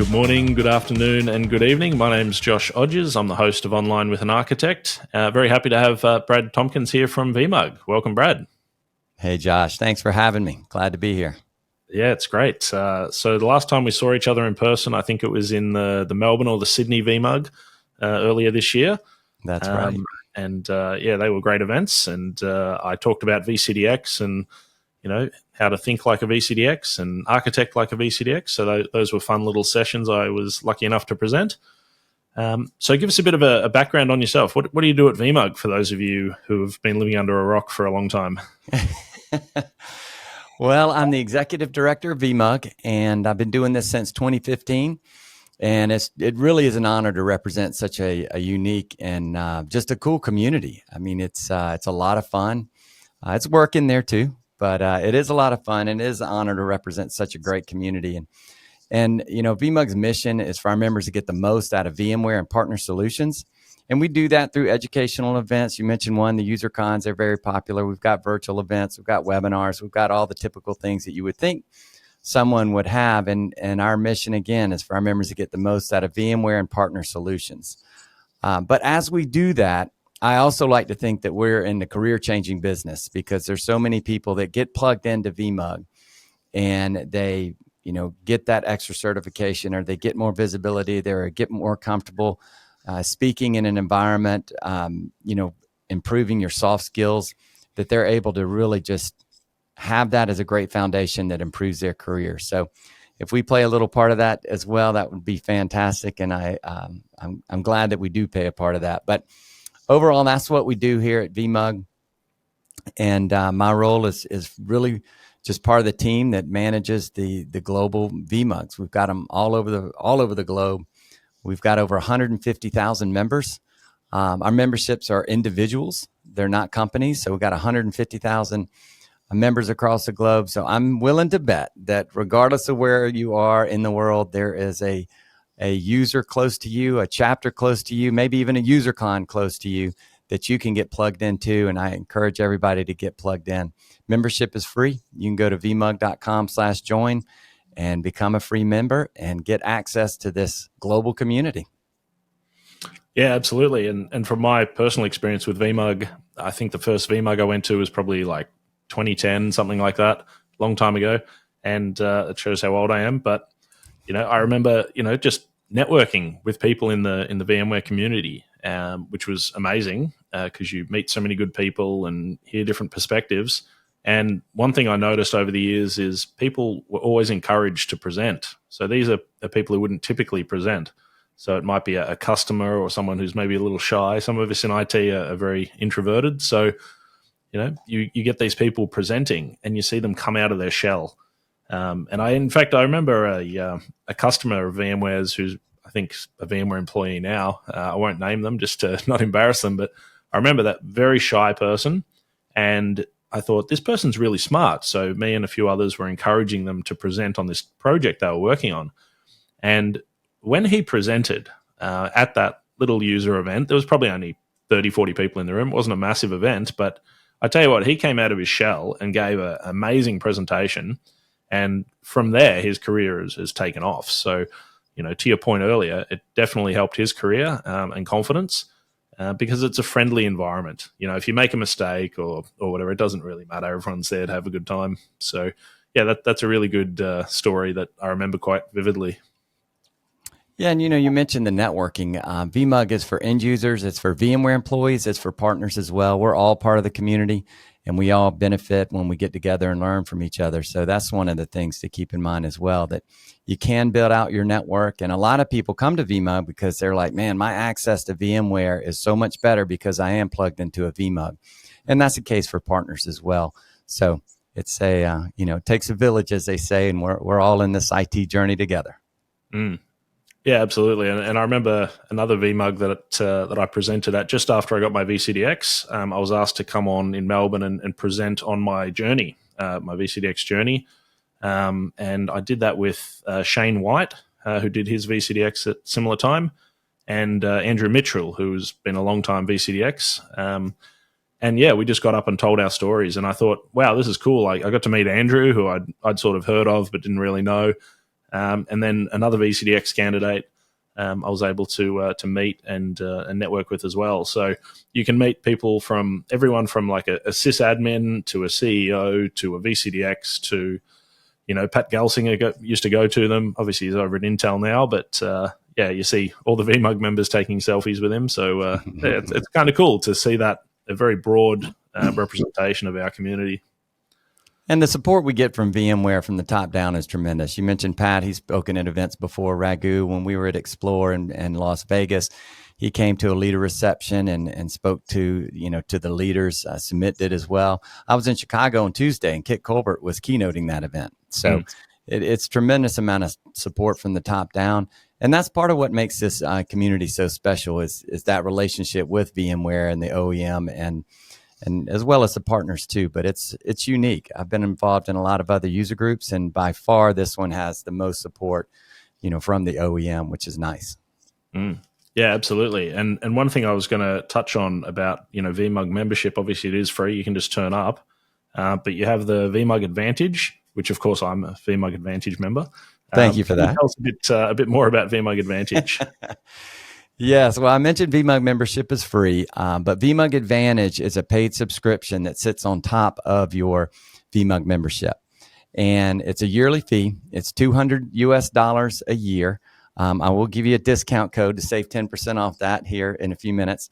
Good morning, good afternoon, and good evening. My name's Josh Odges. I'm the host of Online with an Architect. Very happy to have Brad Tompkins here from VMUG. Welcome, Brad. Hey, Josh. Thanks for having me. Glad to be here. Yeah, it's great. So the last time we saw each other in person, I think it was in the Melbourne or the Sydney VMUG earlier this year. That's right. And they were great events. And I talked about VCDX and how to think like a VCDX and architect like a VCDX. So those were fun little sessions I was lucky enough to present. So give us a bit of a background on yourself. What do you do at VMUG for those of you who have been living under a rock for a long time? Well, I'm the Executive Director of VMUG, and I've been doing this since 2015. And it really is an honor to represent such a unique and just a cool community. I mean, it's a lot of fun. It's work in there too. But it is a lot of fun, and it is an honor to represent such a great community. And VMUG's mission is for our members to get the most out of VMware and partner solutions. And we do that through educational events. You mentioned one, the user cons. They're very popular. We've got virtual events. We've got webinars. We've got all the typical things that you would think someone would have. And our mission, again, is for our members to get the most out of VMware and partner solutions. But as we do that, I also like to think that we're in the career-changing business, because there's so many people that get plugged into VMUG and they, get that extra certification, or they get more visibility, they get more comfortable speaking in an environment, improving your soft skills, that they're able to really just have that as a great foundation that improves their career. So if we play a little part of that as well, that would be fantastic. And I'm glad that we do play a part of that. But overall, that's what we do here at VMUG, and my role is really just part of the team that manages the global VMUGs. We've got them all over the globe. We've got over 150,000 members. Our memberships are individuals; they're not companies. So we've got 150,000 members across the globe. So I'm willing to bet that regardless of where you are in the world, there is a user close to you, a chapter close to you, maybe even a user con close to you that you can get plugged into. And I encourage everybody to get plugged in. Membership is free. You can go to vmug.com/join and become a free member and get access to this global community. Yeah, absolutely. And from my personal experience with VMUG, I think the first VMUG I went to was probably like 2010, something like that, long time ago. And it shows how old I am. But I remember, just networking with people in the VMware community, which was amazing because you meet so many good people and hear different perspectives. And one thing I noticed over the years is people were always encouraged to present. So these are people who wouldn't typically present. So it might be a customer or someone who's maybe a little shy. Some of us in IT are very introverted. So, you get these people presenting and you see them come out of their shell. And I remember a customer of VMware's who's, I think, a VMware employee now. I won't name them just to not embarrass them, but I remember that very shy person, and I thought, this person's really smart. So me and a few others were encouraging them to present on this project they were working on. And when he presented at that little user event, there was probably only 30, 40 people in the room. It wasn't a massive event, but I tell you what, he came out of his shell and gave an amazing presentation. And from there, his career has taken off. So, to your point earlier, it definitely helped his career and confidence because it's a friendly environment. If you make a mistake or whatever, it doesn't really matter. Everyone's there to have a good time. So, yeah, that's a really good story that I remember quite vividly. Yeah, and you mentioned the networking. VMUG is for end users. It's for VMware employees. It's for partners as well. We're all part of the community, and we all benefit when we get together and learn from each other. So that's one of the things to keep in mind as well, that you can build out your network. And a lot of people come to VMUG because they're like, man, my access to VMware is so much better because I am plugged into a VMUG. And that's the case for partners as well. So it's it takes a village, as they say, and we're all in this IT journey together. Mm. Yeah, absolutely. And I remember another VMUG that I presented at just after I got my VCDX. I was asked to come on in Melbourne and present on my journey, my VCDX journey. And I did that with Shane White, who did his VCDX at similar time, and Andrew Mitchell, who's been a long time VCDX. And yeah, we just got up and told our stories. And I thought, wow, this is cool. I got to meet Andrew, who I'd sort of heard of but didn't really know. and then another VCDX candidate I was able to meet and network with as well. So you can meet people from everyone from like a sysadmin to a CEO to a VCDX to, Pat Gelsinger used to go to them. Obviously, he's over at Intel now, but yeah, you see all the VMUG members taking selfies with him. So yeah, it's kind of cool to see that a very broad representation of our community. And the support we get from VMware from the top down is tremendous. You mentioned Pat. He's spoken at events before. Raghu, when we were at Explore in Las Vegas, he came to a leader reception and spoke to the leaders. Sumit did as well. I was in Chicago on Tuesday, and Kit Colbert was keynoting that event. So it's tremendous amount of support from the top down. And that's part of what makes this community so special is that relationship with VMware and the OEM and as well as the partners too. But it's unique. I've been involved in a lot of other user groups, and by far this one has the most support, from the OEM, which is nice. Yeah, absolutely. And one thing I was going to touch on about, VMUG membership, obviously it is free. You can just turn up, but you have the VMUG Advantage, which of course I'm a VMUG Advantage member. Thank you for that. Tell us a bit more about VMUG Advantage. Yes. Well, I mentioned VMUG membership is free, but VMUG Advantage is a paid subscription that sits on top of your VMUG membership. And it's a yearly fee. It's $200 a year. I will give you a discount code to save 10% off that here in a few minutes.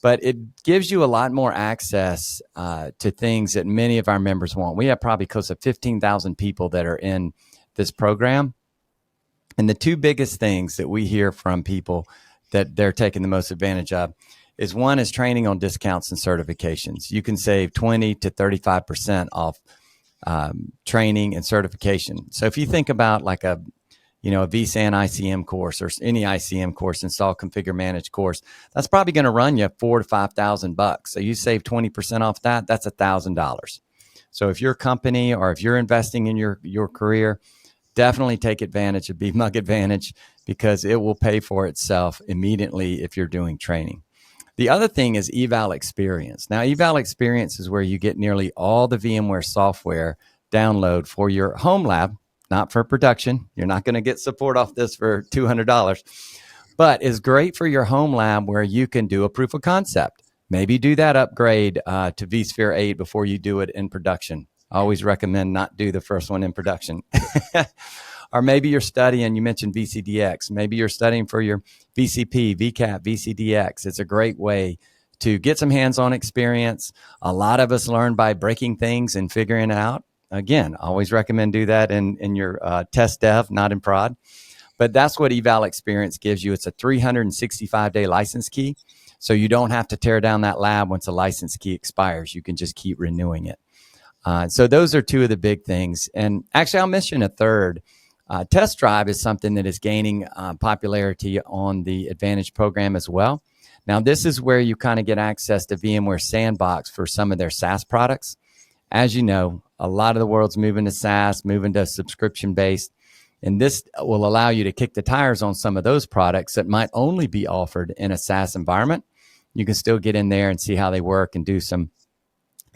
But it gives you a lot more access to things that many of our members want. We have probably close to 15,000 people that are in this program. And the two biggest things that we hear from people that they're taking the most advantage of is one is training on discounts and certifications. You can save 20 to 35% off training and certification. So if you think about like a vSAN ICM course or any ICM course, install, configure, manage course, that's probably going to run you $4,000 to $5,000. So you save 20% off that, that's $1,000. So if your company or if you're investing in your career, definitely take advantage of VMUG Advantage because it will pay for itself immediately if you're doing training. The other thing is Eval Experience. Now, Eval Experience is where you get nearly all the VMware software download for your home lab, not for production. You're not going to get support off this for $200, but is great for your home lab where you can do a proof of concept. Maybe do that upgrade to vSphere 8 before you do it in production. I always recommend not do the first one in production. Or maybe you're studying, you mentioned VCDX. Maybe you're studying for your VCP, VCAP, VCDX. It's a great way to get some hands-on experience. A lot of us learn by breaking things and figuring it out. Again, I always recommend do that in your test dev, not in prod. But that's what Eval Experience gives you. It's a 365-day license key. So you don't have to tear down that lab once a license key expires. You can just keep renewing it. So those are two of the big things. And actually, I'll mention a third. Test Drive is something that is gaining popularity on the Advantage program as well. Now, this is where you kind of get access to VMware Sandbox for some of their SaaS products. As you know, a lot of the world's moving to SaaS, moving to subscription-based, and this will allow you to kick the tires on some of those products that might only be offered in a SaaS environment. You can still get in there and see how they work and do some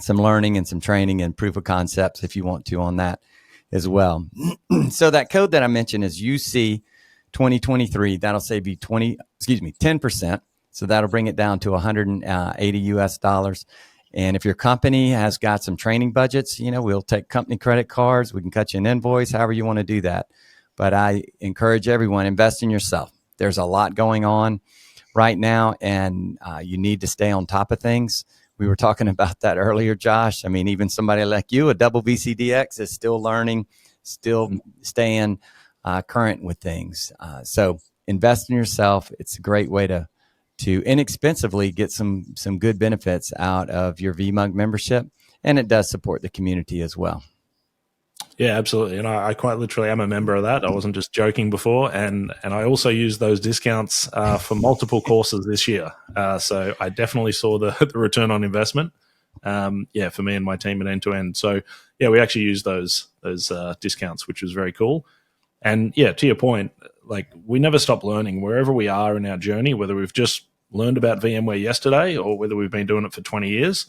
learning and some training and proof of concepts if you want to on that as well. So that code that I mentioned is UC 2023. That'll save you 10%. So that'll bring it down to $180. And if your company has got some training budgets, we'll take company credit cards. We can cut you an invoice, however you want to do that. But I encourage everyone, invest in yourself. There's a lot going on right now, and you need to stay on top of things. We were talking about that earlier, Josh. I mean, even somebody like you, a double VCDX, is still learning, still staying current with things. So invest in yourself. It's a great way to inexpensively get some good benefits out of your VMUG membership, and it does support the community as well. Yeah, absolutely. And I quite literally am a member of that. I wasn't just joking before. And I also use those discounts for multiple courses this year. So I definitely saw the return on investment. For me and my team at End to End. So yeah, we actually use those discounts, which was very cool. And yeah, to your point, like we never stop learning wherever we are in our journey, whether we've just learned about VMware yesterday or whether we've been doing it for 20 years,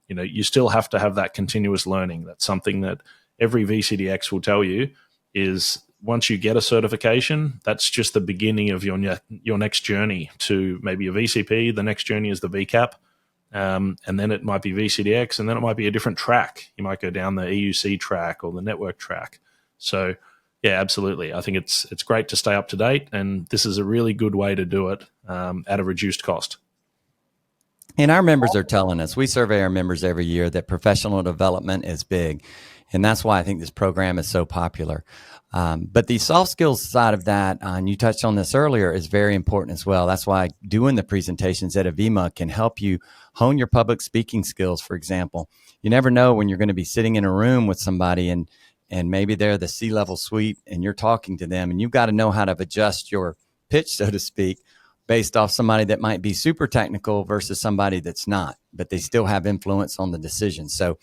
you still have to have that continuous learning. That's something that every VCDX will tell you is once you get a certification, that's just the beginning of your next journey to maybe a VCP. The next journey is the VCAP. And then it might be VCDX, and then it might be a different track. You might go down the EUC track or the network track. So, yeah, absolutely. I think it's great to stay up to date, and this is a really good way to do it at a reduced cost. And our members are telling us, we survey our members every year, that professional development is big. And that's why I think this program is so popular. But the soft skills side of that, and you touched on this earlier, is very important as well. That's why doing the presentations at a VMUG can help you hone your public speaking skills, for example. You never know when you're going to be sitting in a room with somebody and maybe they're the C-level suite and you're talking to them, and you've got to know how to adjust your pitch, so to speak, based off somebody that might be super technical versus somebody that's not, but they still have influence on the decision. So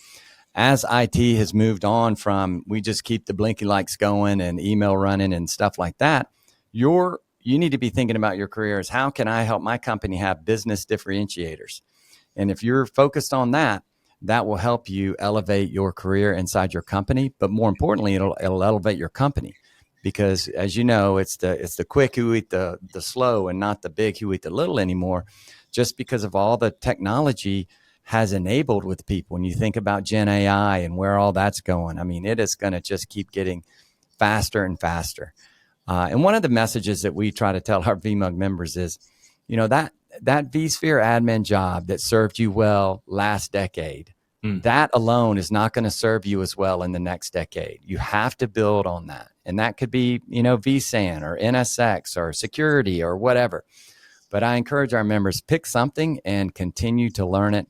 as IT has moved on from, we just keep the blinky lights going and email running and stuff like that, you need to be thinking about your career as, how can I help my company have business differentiators? And if you're focused on that, that will help you elevate your career inside your company. But more importantly, it'll elevate your company. Because as you know, it's the quick who eat the slow and not the big who eat the little anymore, just because of all the technology has enabled with people. When you think about Gen AI and where all that's going, I mean, it is going to just keep getting faster and faster. And one of the messages that we try to tell our VMUG members is, that vSphere admin job that served you well last decade, that alone is not going to serve you as well in the next decade. You have to build on that. And that could be, vSAN or NSX or security or whatever. But I encourage our members, pick something and continue to learn it,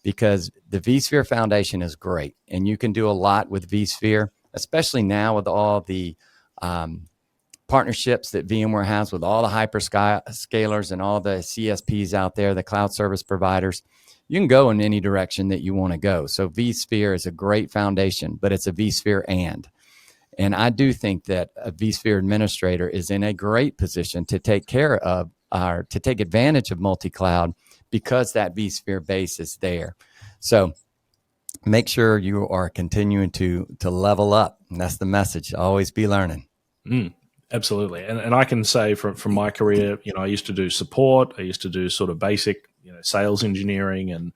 because the vSphere Foundation is great. And you can do a lot with vSphere, especially now with all the partnerships that VMware has with all the hyperscalers and all the CSPs out there, the cloud service providers. You can go in any direction that you want to go. So vSphere is a great foundation, but it's a vSphere and I do think that a vSphere administrator is in a great position to take care of to take advantage of multi-cloud, because that vSphere base is there. So make sure you are continuing to level up. And that's the message. Always be learning. Absolutely. And I can say from my career, I used to do support. I used to do sort of basic, sales engineering and,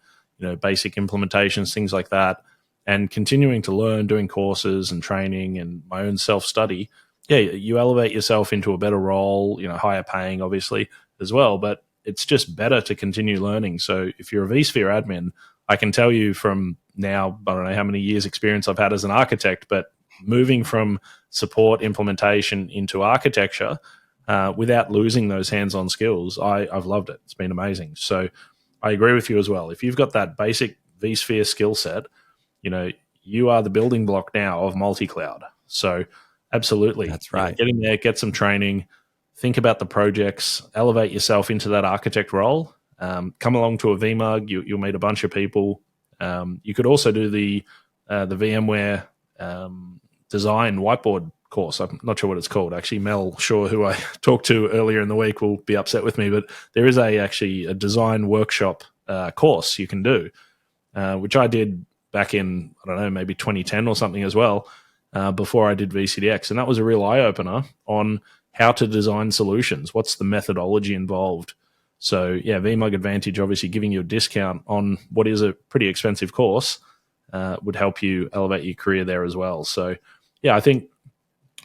basic implementations, things like that. And continuing to learn, doing courses and training and my own self-study. Yeah, you elevate yourself into a better role, higher paying, obviously, as well. But it's just better to continue learning. So if you're a vSphere admin, I can tell you from now, I don't know how many years experience I've had as an architect, but moving from support implementation into architecture without losing those hands-on skills, I've loved it. It's been amazing. So I agree with you as well. If you've got that basic vSphere skill set, you are the building block now of multi-cloud. So absolutely. That's right. Get in there, get some training, think about the projects, elevate yourself into that architect role. Come along to a VMUG, you'll meet a bunch of people. You could also do the VMware design whiteboard course. I'm not sure what it's called. Actually, Mel Shaw, who I talked to earlier in the week, will be upset with me, but there is actually a design workshop course you can do, which I did back in, I don't know, maybe 2010 or something as well, before I did VCDX. And that was a real eye-opener on how to design solutions. What's the methodology involved? So yeah, VMUG Advantage, obviously giving you a discount on what is a pretty expensive course, would help you elevate your career there as well. So yeah, I think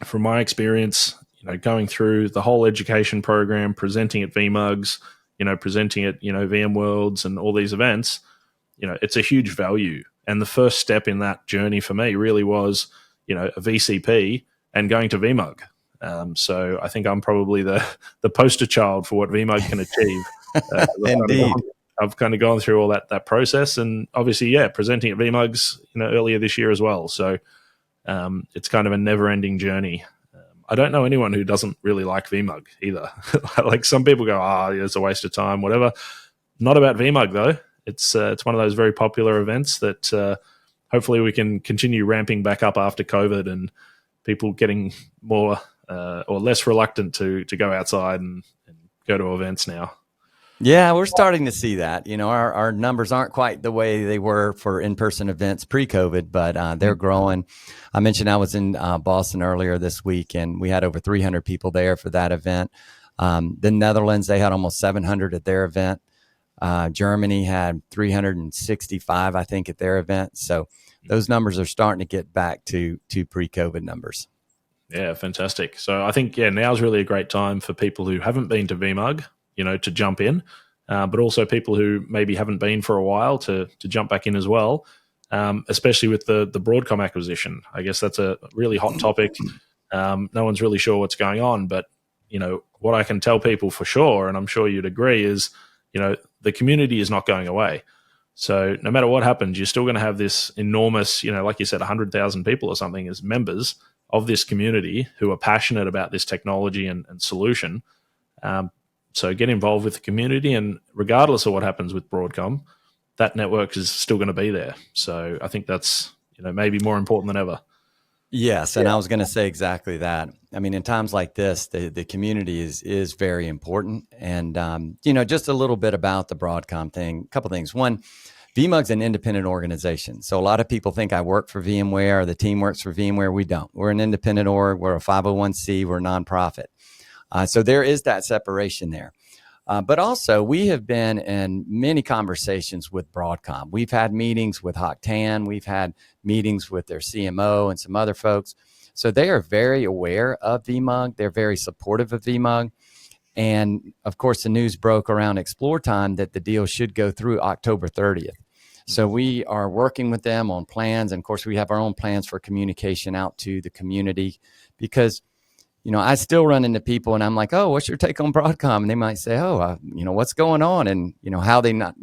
from my experience, going through the whole education program, presenting at VMUGs, presenting at, VMworlds and all these events, it's a huge value. And the first step in that journey for me really was, a VCP and going to VMUG. So I think I'm probably the poster child for what VMUG can achieve. Indeed. I've kind of gone through all that process, and obviously, presenting at VMUGs, earlier this year as well. So it's kind of a never-ending journey. I don't know anyone who doesn't really like VMUG either. Like some people go, it's a waste of time, whatever. Not about VMUG though. It's one of those very popular events that hopefully we can continue ramping back up after COVID and people getting more or less reluctant to go outside and go to events now. Yeah, we're starting to see that. Our numbers aren't quite the way they were for in-person events pre-COVID, but they're growing. I mentioned I was in Boston earlier this week, and we had over 300 people there for that event. The Netherlands, they had almost 700 at their event. Germany had 365, I think, at their event. So those numbers are starting to get back to pre-COVID numbers. Yeah, fantastic. So I think, now's really a great time for people who haven't been to VMUG, to jump in, but also people who maybe haven't been for a while to jump back in as well, especially with the Broadcom acquisition. I guess that's a really hot topic. No one's really sure what's going on, but, what I can tell people for sure, and I'm sure you'd agree, is, the community is not going away. So no matter what happens, you're still going to have this enormous, like you said, 100,000 people or something as members of this community who are passionate about this technology and solution. So get involved with the community, and regardless of what happens with Broadcom, that network is still going to be there. So I think that's maybe more important than ever. Yes, and I was going to say exactly that. I mean, in times like this, the community is very important. And just a little bit about the Broadcom thing. A couple things. One, VMUG's an independent organization. So a lot of people think I work for VMware or the team works for VMware. We don't. We're an independent org. We're a 501c. We're a nonprofit. So there is that separation there. But also, we have been in many conversations with Broadcom. We've had meetings with Hock Tan. We've had meetings with their CMO and some other folks. So they are very aware of VMUG. They're very supportive of VMUG. And of course, the news broke around Explore time that the deal should go through October 30th. So we are working with them on plans. And of course, we have our own plans for communication out to the community, because I still run into people and I'm like, oh, what's your take on Broadcom? And they might say, oh, what's going on? And, how they not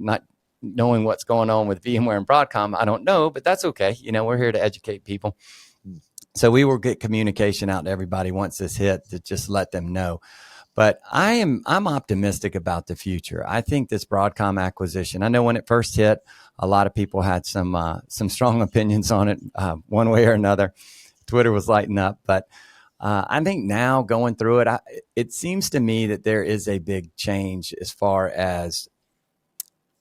knowing what's going on with VMware and Broadcom, I don't know, but that's okay. We're here to educate people. So we will get communication out to everybody once this hit to just let them know. But I'm optimistic about the future. I think this Broadcom acquisition, I know when it first hit, a lot of people had some strong opinions on it one way or another. Twitter was lighting up, but I think now going through it, it seems to me that there is a big change as far as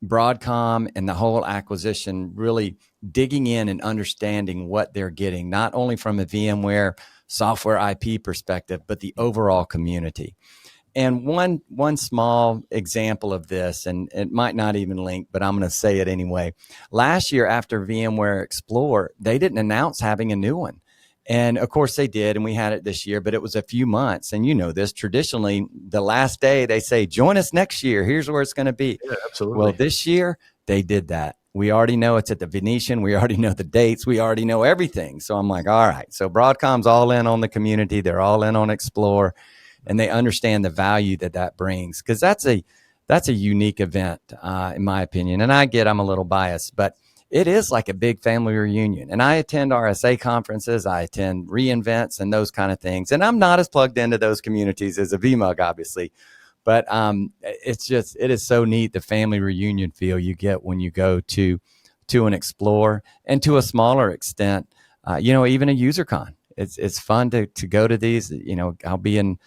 Broadcom and the whole acquisition really digging in and understanding what they're getting, not only from a VMware software IP perspective, but the overall community. And one small example of this, and it might not even link, but I'm going to say it anyway. Last year after VMware Explore, they didn't announce having a new one. And of course they did, and we had it this year, but it was a few months. And this, traditionally, the last day they say, join us next year. Here's where it's going to be. Yeah, absolutely. Well, this year they did that. We already know it's at the Venetian. We already know the dates. We already know everything. So I'm like, all right. So Broadcom's all in on the community. They're all in on Explore, and they understand the value that brings, because that's a unique event, in my opinion. And I'm a little biased, but it is like a big family reunion. And I attend RSA conferences, I attend reInvents and those kind of things. And I'm not as plugged into those communities as a VMUG, obviously. But it is so neat, the family reunion feel you get when you go to an Explore, and to a smaller extent, even a UserCon. It's fun to go to these. I'll be in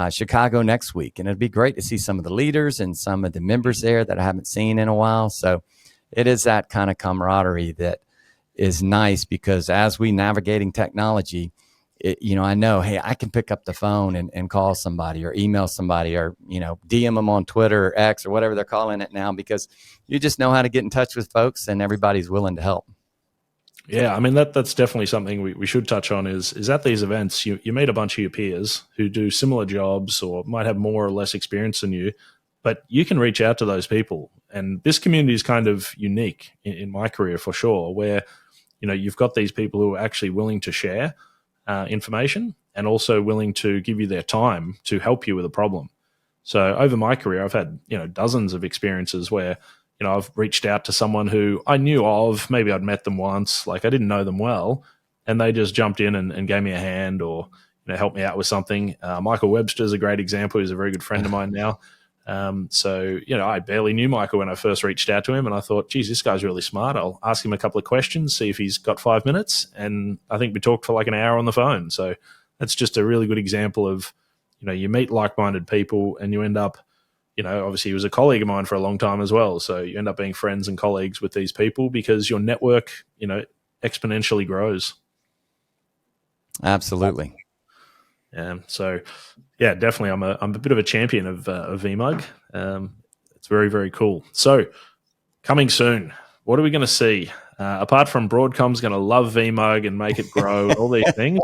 Chicago next week, and it'd be great to see some of the leaders and some of the members there that I haven't seen in a while. So it is that kind of camaraderie that is nice, because as we navigating technology, I know, hey, I can pick up the phone and call somebody or email somebody, or, DM them on Twitter or X or whatever they're calling it now, because you just know how to get in touch with folks, and everybody's willing to help. Yeah, I mean, that's definitely something we should touch on is at these events, you meet a bunch of your peers who do similar jobs or might have more or less experience than you, but you can reach out to those people. And this community is kind of unique in my career, for sure, where, you've got these people who are actually willing to share information, and also willing to give you their time to help you with a problem. So over my career, I've had, dozens of experiences where, I've reached out to someone who I knew of, maybe I'd met them once, like I didn't know them well, and they just jumped in and gave me a hand, or, helped me out with something. Michael Webster is a great example. He's a very good friend of mine now. So, I barely knew Michael when I first reached out to him, and I thought, geez, this guy's really smart. I'll ask him a couple of questions, see if he's got 5 minutes. And I think we talked for like an hour on the phone. So that's just a really good example of, you meet like-minded people, and you end up, obviously he was a colleague of mine for a long time as well. So you end up being friends and colleagues with these people because your network, exponentially grows. Absolutely. So yeah, definitely. I'm a bit of a champion of VMUG. It's very, very cool. So coming soon, what are we going to see? Apart from Broadcom's going to love VMUG and make it grow and all these things,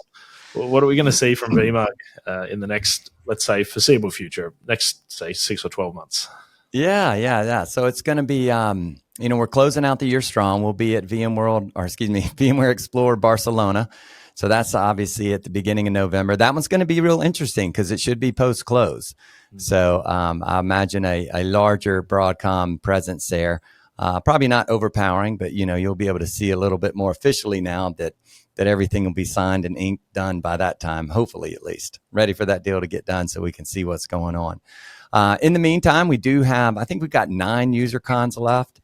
what are we going to see from VMUG in the next, let's say, foreseeable future, next, say, 6 or 12 months? Yeah. So it's going to be, we're closing out the year strong. We'll be at VMware Explore Barcelona. So that's obviously at the beginning of November. That one's going to be real interesting because it should be post-close. Mm-hmm. So I imagine a larger Broadcom presence there. Probably not overpowering, but you'll be able to see a little bit more officially now that everything will be signed and inked done by that time, hopefully at least. Ready for that deal to get done so we can see what's going on. In the meantime, we do have, I think we've got 9 user cons left.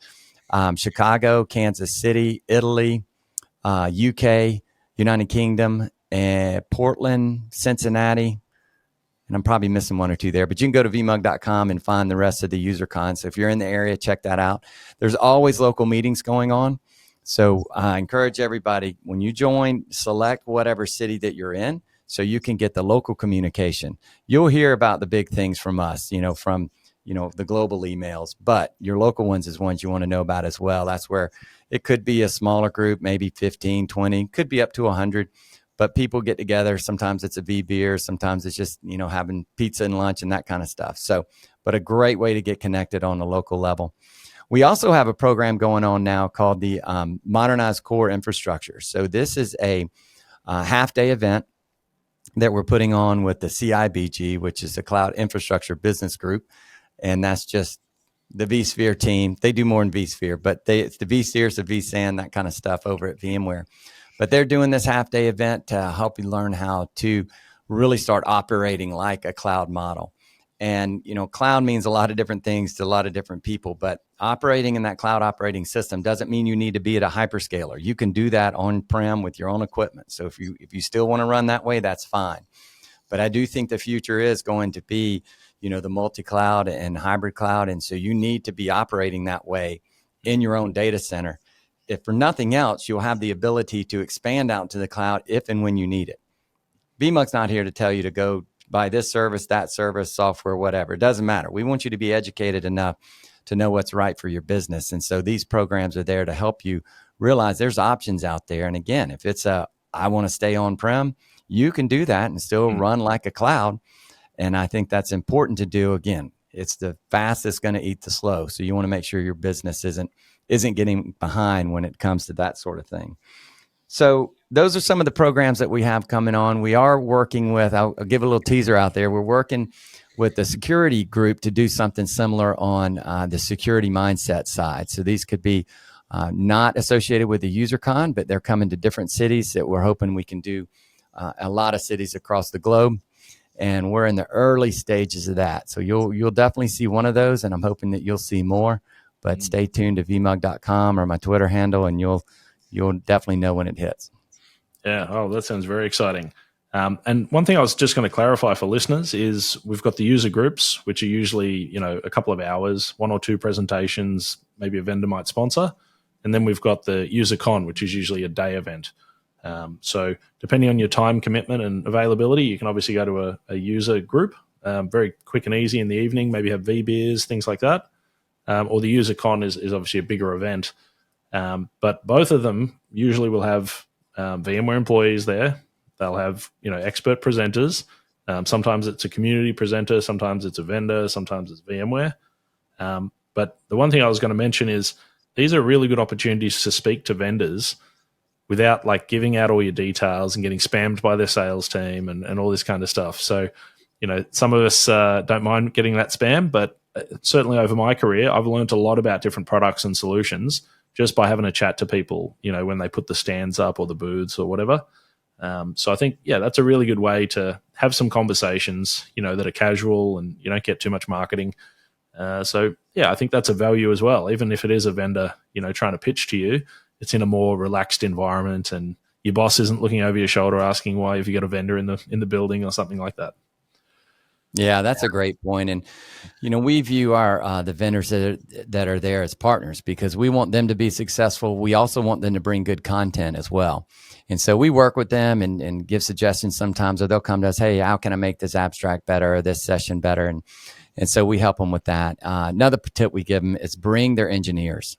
Chicago, Kansas City, Italy, UK, United Kingdom, Portland, Cincinnati, and I'm probably missing 1 or 2 there, but you can go to vmug.com and find the rest of the user cons. So if you're in the area, check that out. There's always local meetings going on. So I encourage everybody, when you join, select whatever city that you're in so you can get the local communication. You'll hear about the big things from us, from the global emails, but your local ones is ones you want to know about as well. That's where it could be a smaller group, maybe 15, 20, could be up to 100, but people get together. Sometimes it's a beer, sometimes it's just, having pizza and lunch and that kind of stuff. So, but a great way to get connected on the local level. We also have a program going on now called the Modernized Core Infrastructure. So this is a half-day event that we're putting on with the CIBG, which is the Cloud Infrastructure Business Group. And that's just the vSphere team. They do more in vSphere, but it's the vSphere, the vSAN, that kind of stuff over at VMware. But they're doing this half-day event to help you learn how to really start operating like a cloud model. And, cloud means a lot of different things to a lot of different people, but operating in that cloud operating system doesn't mean you need to be at a hyperscaler. You can do that on-prem with your own equipment. So if you still want to run that way, that's fine. But I do think the future is going to be, the multi-cloud and hybrid cloud. And so you need to be operating that way in your own data center. If for nothing else, you'll have the ability to expand out to the cloud if and when you need it. VMUG's not here to tell you to go buy this service, that service, software, whatever. It doesn't matter. We want you to be educated enough to know what's right for your business. And so these programs are there to help you realize there's options out there. And again, if it's I want to stay on-prem, you can do that and still run like a cloud. And I think that's important to do. Again, it's the fast that's going to eat the slow. So you want to make sure your business isn't getting behind when it comes to that sort of thing. So those are some of the programs that we have coming on. We are working with, I'll give a little teaser out there. We're working with the security group to do something similar on the security mindset side. So these could be not associated with the UserCon, but they're coming to different cities that we're hoping we can do a lot of cities across the globe. And we're in the early stages of that. So you'll definitely see one of those, and I'm hoping that you'll see more. But stay tuned to vmug.com or my Twitter handle, and you'll definitely know when it hits. Yeah. Oh, that sounds very exciting. And one thing I was just going to clarify for listeners is we've got the user groups, which are usually, a couple of hours, 1 or 2 presentations, maybe a vendor might sponsor. And then we've got the user con, which is usually a day event. So depending on your time commitment and availability, you can obviously go to a user group, very quick and easy in the evening, maybe have beers, things like that. Or the user con is obviously a bigger event. But both of them usually will have VMware employees there. They'll have, expert presenters. Sometimes it's a community presenter. Sometimes it's a vendor. Sometimes it's VMware. But the one thing I was going to mention is these are really good opportunities to speak to vendors without giving out all your details and getting spammed by their sales team and all this kind of stuff. So, some of us don't mind getting that spam, but certainly over my career, I've learned a lot about different products and solutions just by having a chat to people, when they put the stands up or the booths or whatever. So I think, that's a really good way to have some conversations, that are casual and you don't get too much marketing. So I think that's a value as well. Even if it is a vendor, trying to pitch to you, it's in a more relaxed environment and your boss isn't looking over your shoulder asking why have you got a vendor in the building or something like that. Yeah, that's a great point. And we view our the vendors that are there as partners because we want them to be successful. We also want them to bring good content as well. And so we work with them and give suggestions sometimes, or they'll come to us, hey, how can I make this abstract better or this session better? And so we help them with that. Another tip we give them is bring their engineers.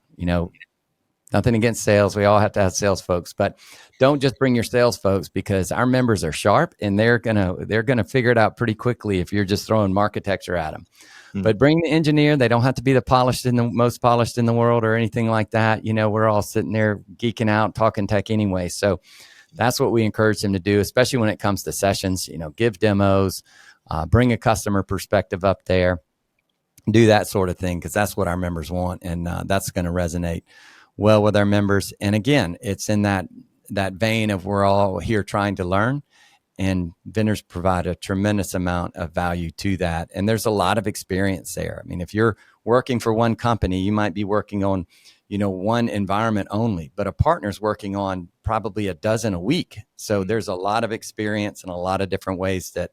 Nothing against sales. We all have to have sales folks, but don't just bring your sales folks because our members are sharp and they're gonna figure it out pretty quickly if you're just throwing architecture at them. But bring the engineer. They don't have to be the most polished in the world or anything like that. We're all sitting there geeking out, talking tech anyway. So that's what we encourage them to do, especially when it comes to sessions. Give demos, bring a customer perspective up there, do that sort of thing because that's what our members want, and that's going to resonate well with our members. And again, it's in that vein of we're all here trying to learn, and vendors provide a tremendous amount of value to that. And there's a lot of experience there. I mean, if you're working for one company, you might be working on, one environment only, but a partner's working on probably a dozen a week. So there's a lot of experience and a lot of different ways that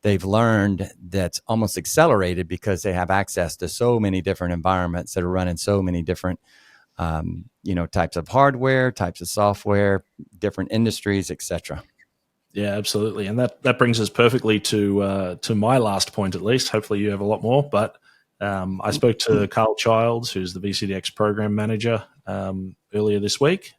they've learned that's almost accelerated because they have access to so many different environments that are running so many different types of hardware, types of software, different industries, etc. Yeah, absolutely. And that brings us perfectly to my last point, at least. Hopefully you have a lot more, but I spoke to Carl Childs, who's the VCDX program manager, earlier this week.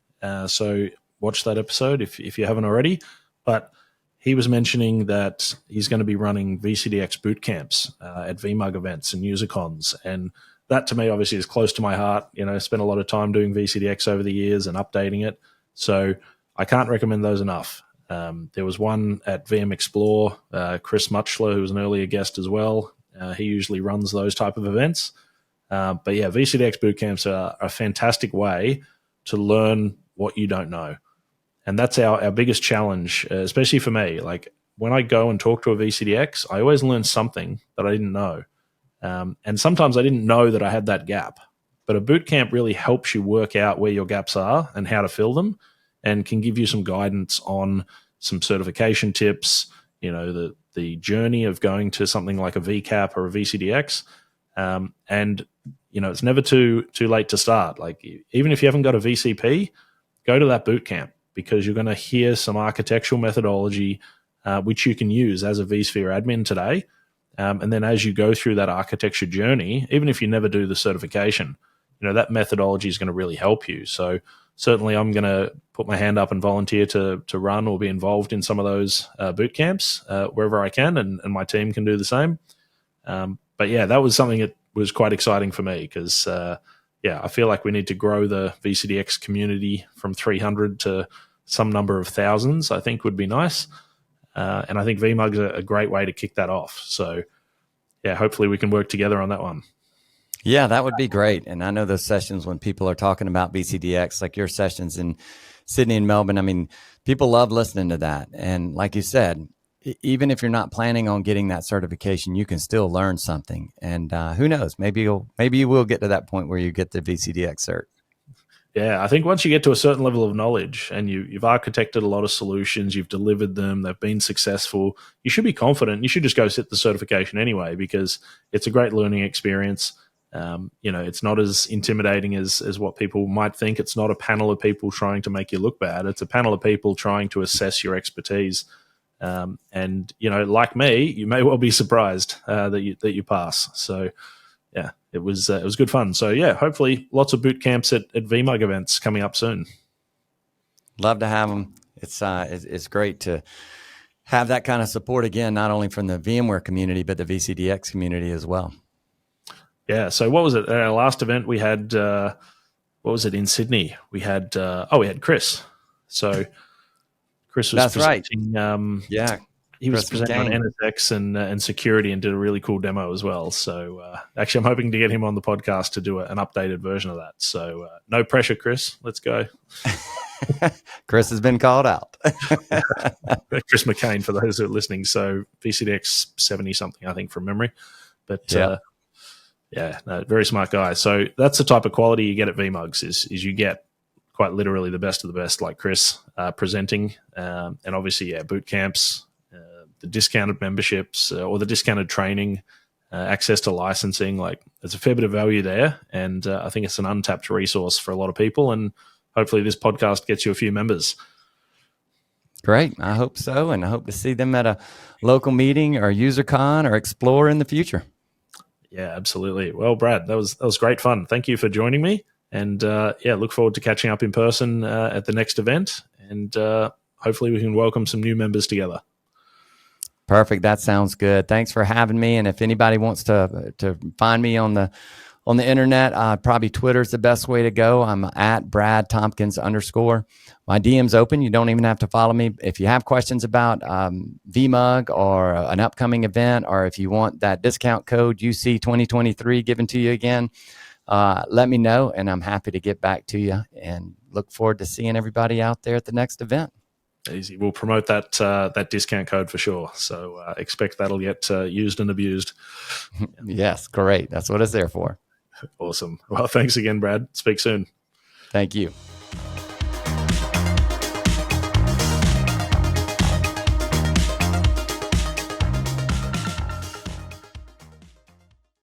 So watch that episode if you haven't already. But he was mentioning that he's going to be running VCDX boot camps at VMUG events and UserCons. And that to me obviously is close to my heart. I spent a lot of time doing VCDX over the years and updating it. So I can't recommend those enough. There was one at VM Explore, Chris Muchler, who was an earlier guest as well. He usually runs those type of events. But yeah, VCDX boot camps are a fantastic way to learn what you don't know. And that's our biggest challenge, especially for me. Like when I go and talk to a VCDX, I always learn something that I didn't know. And sometimes I didn't know that I had that gap. But a boot camp really helps you work out where your gaps are and how to fill them, and can give you some guidance on some certification tips, the journey of going to something like a VCAP or a VCDX. And it's never too late to start. Like even if you haven't got a VCP, go to that boot camp, because you're going to hear some architectural methodology, which you can use as a vSphere admin today. And then as you go through that architecture journey, even if you never do the certification, that methodology is going to really help you. So certainly I'm going to put my hand up and volunteer to run or be involved in some of those boot camps wherever I can, and my team can do the same. But yeah, that was something that was quite exciting for me because, I feel like we need to grow the VCDX community from 300 to some number of thousands, I think would be nice. And I think VMUG is a great way to kick that off. So yeah, hopefully we can work together on that one. Yeah, that would be great. And I know those sessions when people are talking about VCDX, like your sessions in Sydney and Melbourne, I mean, people love listening to that. And like you said, even if you're not planning on getting that certification, you can still learn something. And who knows, maybe you will get to that point where you get the VCDX cert. Yeah, I think once you get to a certain level of knowledge and you've architected a lot of solutions, you've delivered them, they've been successful, you should be confident. You should just go sit the certification anyway, because it's a great learning experience. It's not as intimidating as what people might think. It's not a panel of people trying to make you look bad. It's a panel of people trying to assess your expertise. And like me, you may well be surprised that you pass. So yeah, it was good fun. So yeah, hopefully lots of boot camps at VMUG events coming up soon. Love to have them. It's great to have that kind of support again, not only from the VMware community, but the VCDX community as well. Yeah. So what was it? At our last event, we had, what was it in Sydney? We had Chris. So Chris was presenting. Right. He was presenting on NSX and security, and did a really cool demo as well. So actually, I'm hoping to get him on the podcast to do an updated version of that. So no pressure, Chris. Let's go. Chris has been called out. Chris McCain, for those who are listening. So VCDX 70 something, I think, from memory. But very smart guy. So that's the type of quality you get at VMUGs is you get quite literally the best of the best, like Chris presenting, and obviously boot camps. the discounted memberships or the discounted training, access to licensing. Like, there's a fair bit of value there, and I think it's an untapped resource for a lot of people. And hopefully, this podcast gets you a few members. Great. I hope so, and I hope to see them at a local meeting or UserCon or Explore in the future. Yeah, absolutely. Well, Brad, that was great fun. Thank you for joining me, and look forward to catching up in person at the next event, and hopefully we can welcome some new members together. Perfect. That sounds good. Thanks for having me. And if anybody wants to find me on the internet, probably Twitter's the best way to go. I'm at Brad Tompkins _. My DM's open. You don't even have to follow me. If you have questions about VMUG or an upcoming event, or if you want that discount code UC 2023 given to you again, let me know, and I'm happy to get back to you, and look forward to seeing everybody out there at the next event. Easy. We'll promote that discount code for sure. So expect that'll get used and abused. Yes, great. That's what it's there for. Awesome. Well, thanks again, Brad. Speak soon. Thank you.